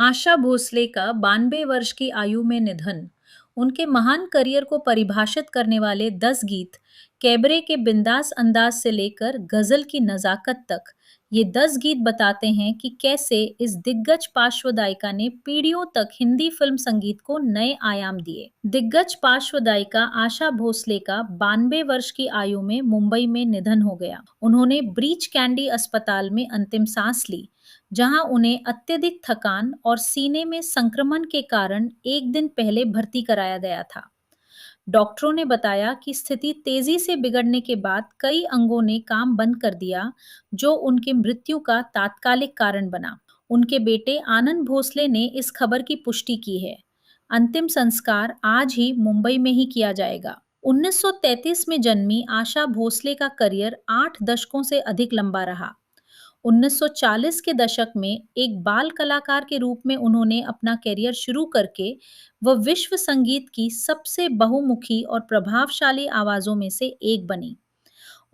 आशा भोसले का 92 वर्ष की आयु में निधन। उनके महान करियर को परिभाषित करने वाले 10 गीत, कैबरे के बिंदास अंदाज से लेकर गजल की नजाकत तक, ये 10 गीत बताते हैं कि कैसे इस दिग्गज पार्श्व गायिका ने पीढ़ियों तक हिंदी फिल्म संगीत को नए आयाम दिए। दिग्गज पार्श्व गायिका आशा भोसले का 92 वर्ष की आयु में मुंबई में निधन हो गया। उन्होंने ब्रीच कैंडी अस्पताल में अंतिम सांस ली, जहां उन्हें अत्यधिक थकान और सीने में संक्रमण के कारण एक दिन पहले भर्ती कराया गया था। डॉक्टरों ने बताया कि स्थिति तेजी से बिगड़ने के बाद कई अंगों ने काम बंद कर दिया, जो उनकी मृत्यु का तात्कालिक कारण बना। उनके बेटे आनंद भोसले ने इस खबर की पुष्टि की है। अंतिम संस्कार आज ही मुंबई में ही किया जाएगा। 1933 में जन्मी आशा भोसले का करियर 8 दशकों से अधिक लंबा रहा। 1940 के दशक में एक बाल कलाकार के रूप में उन्होंने अपना करियर शुरू करके वह विश्व संगीत की सबसे बहुमुखी और प्रभावशाली आवाजों में से एक बनी।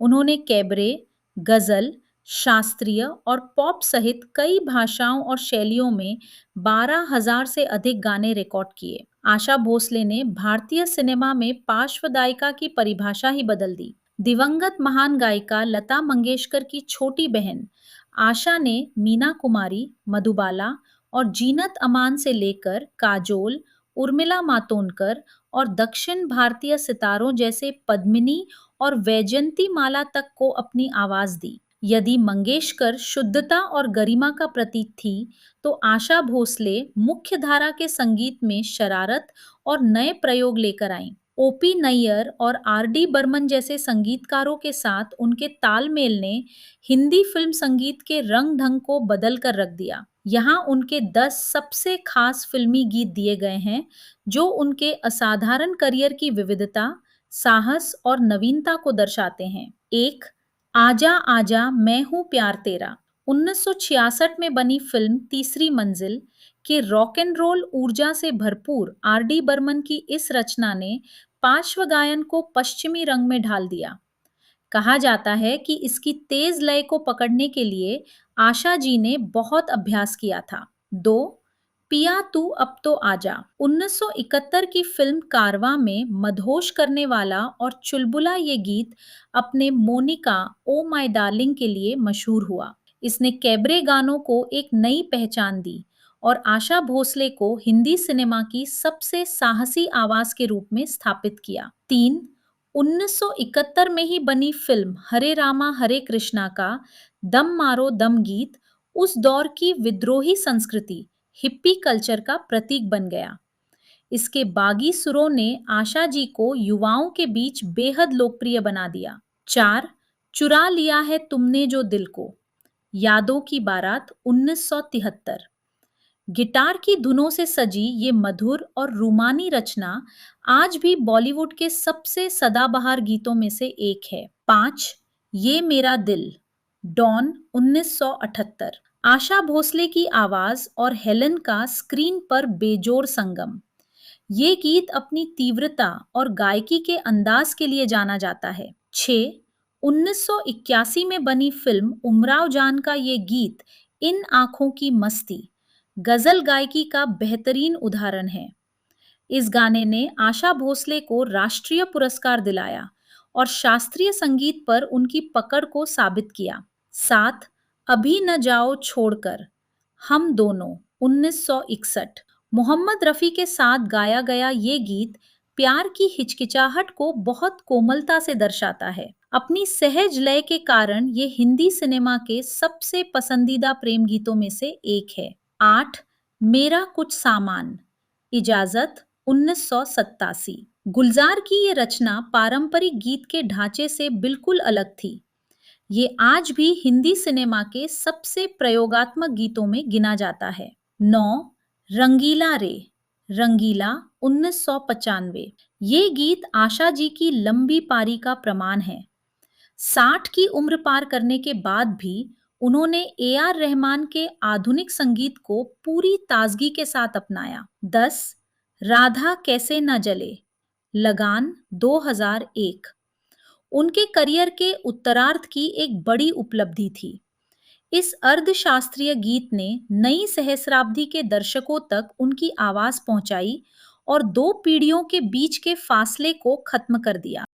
उन्होंने कैबरे, गजल, शास्त्रीय और पॉप सहित कई भाषाओं और शैलियों में 12,000 से अधिक गाने रिकॉर्ड किए। आशा भोसले ने भारतीय सिनेमा में पार्श्व गायिका की परिभाषा ही बदल दी। दिवंगत महान गायिका लता मंगेशकर की छोटी बहन आशा ने मीना कुमारी, मधुबाला और जीनत अमान से लेकर काजोल, उर्मिला मातोंडकर और दक्षिण भारतीय सितारों जैसे पद्मिनी और वैजयंती माला तक को अपनी आवाज दी। यदि मंगेशकर शुद्धता और गरिमा का प्रतीक थी, तो आशा भोसले मुख्य धारा के संगीत में शरारत और नए प्रयोग लेकर आईं। ओपी नैयर और आर डी बर्मन जैसे संगीतकारों के साथ उनके तालमेल ने हिंदी फिल्म संगीत के रंग ढंग को बदल कर रख दिया। यहाँ उनके 10 सबसे खास फिल्मी गीत दिए गए हैं, जो उनके असाधारण करियर की विविधता, साहस और नवीनता को दर्शाते हैं। एक, आजा आजा मैं हूँ प्यार तेरा। 1966 में बनी फिल्म तीसरी मंजिल के रॉक एंड रोल ऊर्जा से भरपूर आर डी बर्मन की इस रचना ने पार्श्व गायन को पश्चिमी रंग में ढाल दिया। कहा जाता है कि इसकी तेज लय को पकड़ने के लिए आशा जी ने बहुत अभ्यास किया था। दो, पिया तू अब तो आजा। 1971 की फिल्म कारवां में मदहोश करने वाला और चुलबुला ये गीत अपने मोनिका ओ माय डार्लिंग के लिए मशहूर हुआ। इसने कैबरे गानों को एक नई पहचान दी और आशा भोसले को हिंदी सिनेमा की सबसे साहसी आवाज के रूप में स्थापित किया। तीन, 1971 में ही बनी फिल्म हरे रामा हरे कृष्णा का दम मारो दम गीत उस दौर की विद्रोही संस्कृति, हिप्पी कल्चर का प्रतीक बन गया। इसके बागी सुरों ने आशा जी को युवाओं के बीच बेहद लोकप्रिय बना दिया। चार, चुरा लिया है तुमने जो दिल को, यादों की बारात 1973। गिटार की धुनों से सजी ये मधुर और रूमानी रचना आज भी बॉलीवुड के सबसे सदाबहार गीतों में से एक है। पांच, ये मेरा दिल, डॉन 1978। आशा भोसले की आवाज और हेलन का स्क्रीन पर बेजोड़ संगम। ये गीत अपनी तीव्रता और गायकी के अंदाज के लिए जाना जाता है। 6, 1981 में बनी फिल्म उमराव जान का ये गीत इन आंखों की मस्ती, गजल गायकी का बेहतरीन उदाहरण है। इस गाने ने आशा भोसले को राष्ट्रीय पुरस्कार दिलाया और शास्त्रीय संगीत पर उनकी पकड़ को साबित किया। 7, अभी न जाओ छोड़कर, हम दोनों 1961। मोहम्मद रफ़ी के साथ गाया गया ये गीत प्यार की हिचकिचाहट को बहुत कोमलता से दर्शाता है। अपनी सहज लय के कारण ये हिंदी सिनेमा के सबसे पसंदीदा प्रेम गीतों में से एक है। 8, मेरा कुछ सामान, इजाजत 1987। गुलजार की ये रचना पारंपरिक गीत के ढांचे से बिल्कुल अलग थी। ये आज भी हिंदी सिनेमा के सबसे प्रयोगात्मक गीतों में गिना जाता है। 9, रंगीला रे, रंगीला 1995। ये गीत आशा जी की लंबी पारी का प्रमाण है। 60 की उम्र पार करने के बाद भी उन्होंने ए आर रहमान के आधुनिक संगीत को पूरी ताजगी के साथ अपनाया। 10, राधा कैसे न जले, लगान 2001। उनके करियर के उत्तरार्ध की एक बड़ी उपलब्धि थी। इस अर्धशास्त्रीय गीत ने नई सहस्राब्दी के दर्शकों तक उनकी आवाज पहुंचाई और दो पीढ़ियों के बीच के फासले को खत्म कर दिया।